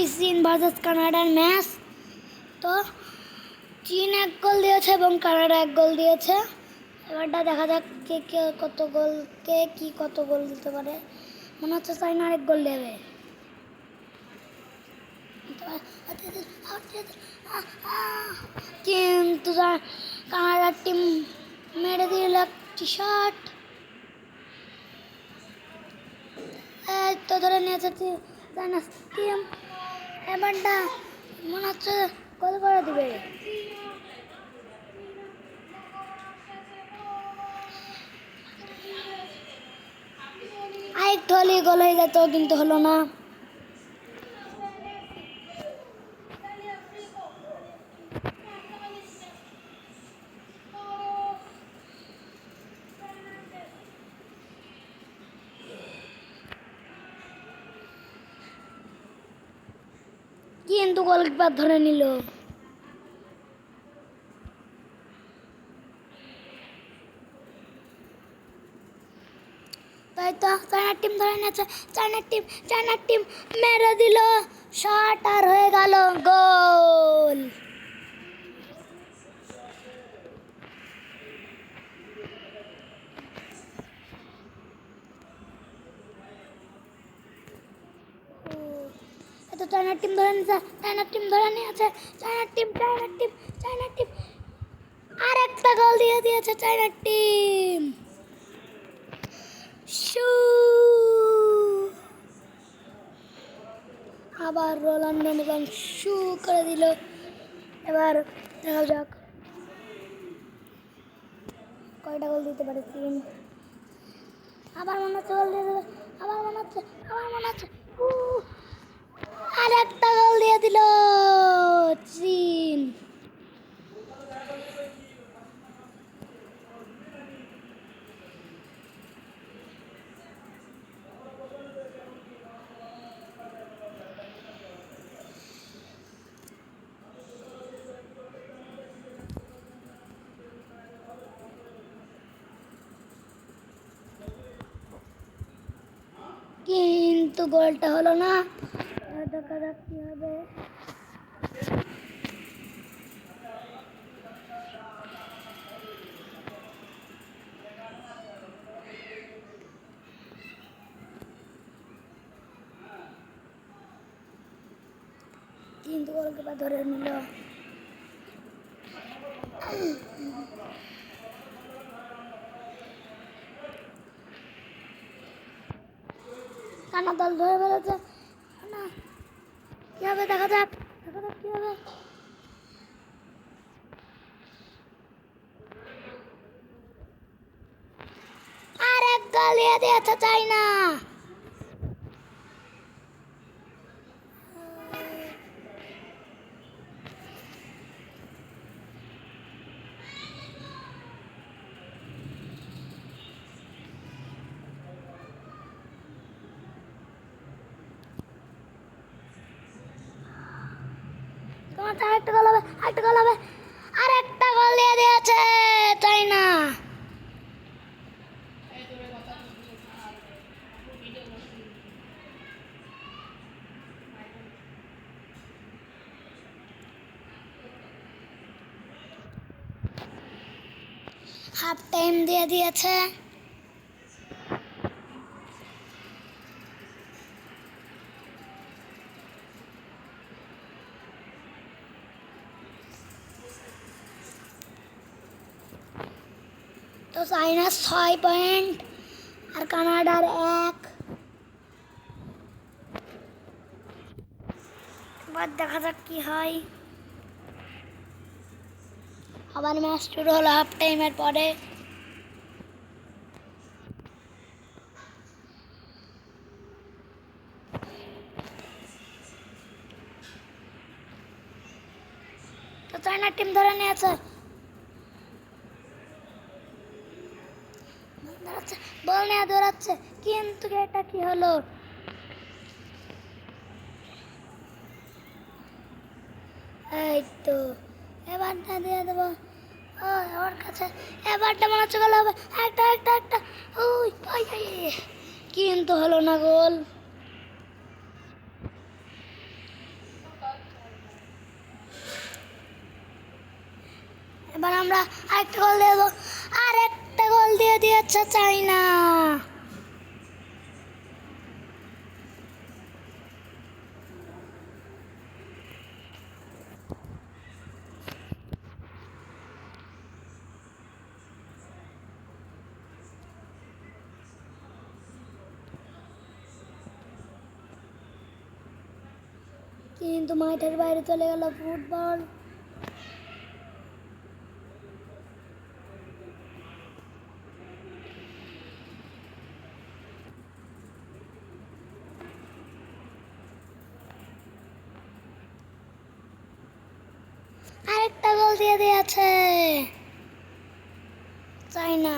চীন ভার্সেস কানাডার ম্যাচ। তো চীন 1 গোল দিয়েছে এবং কানাডা 1 গোল দিয়েছে। এবারটা দেখা যাক কে কত গোল দিতে পারে। মনে হচ্ছে চাইনা 1 গোল দেবে, কিন্তু কানাডার টিম মেরে দিল একটি শট। এই তো ধরে নিয়েছে চাইনার টিম। এবারটা মনে হচ্ছে গোল করে দিবে। আরেকটু হলেই গোল হয়ে যেত, কিন্তু হলো না। কিন্তু গোলকিপার ধরে নিল। তাই তো চায়নার টিম ধরে নিয়েছে। চায়নার টিম মেরে দিল শট, আর হয়ে গেল গোল। তো চায়নার টিম ধরে নিয়েছে। চায়নার টিম আর একটা গোল দিয়ে দিয়েছে চায়নার টিম। আবার রোনাল্ডো মতন শু করে দিল। এবার দেখা যাক কয়টা গোল দিতে পারে চীন। আবার মনে হচ্ছে গোল দিয়ে দেবে। আবার মনে হচ্ছে আর একটা গোল দিয়ে দিল চীন। কিন্তু গোলটা হলো না। দেখা যাক কি হবে। কিন্তু গোলকিপার ধরে নিল। কানা দল ধরে ফেলেছে না, কি হবে দেখা যাক কি হবে। আর এক গোল দিয়ে দিয়েছে চায়না। তোমার আরেকটা গোল হবে, আর একটা গোল দিয়ে দিয়েছে চায়না। হাফ টাইম দিয়ে দিয়েছে। তো চায়নার 6 পয়েন্ট আর কানাডার 1। এবার দেখা যাক কি হয়। আবার ম্যাচ শুরু হলো হাফ টাইমের পরে। তো চায়নার টিম ধরে নিয়েছে। বল নিয়ে দৌড়াচ্ছে, কিন্তু এটা কি হলো। এই তো এবারটা দিয়ে দেবো ওর কাছে। এবারটা মনে হচ্ছে গোল হবে। একটা কিন্তু হলো না গোল। এবার আমরা আরেকটা গোল দিয়ে দেবো, আর একটা গোল দিয়ে দিয়েছে চাইনা। কিন্তু মাঠের বাইরে চলে গেল ফুটবল। আরেকটা গোল দিয়ে দিয়েছে চাইনা।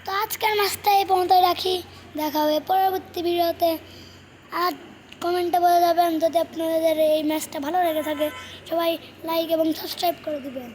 তো আজকের ম্যাচটা এই পর্যন্ত রাখি, দেখা হবে পরবর্তী ভিডিওতে। আর কমেন্টে বলে যাবেন যদি আপনাদের এই ম্যাচটা ভালো লেগে থাকে, সবাই লাইক এবং সাবস্ক্রাইব করে দিবেন।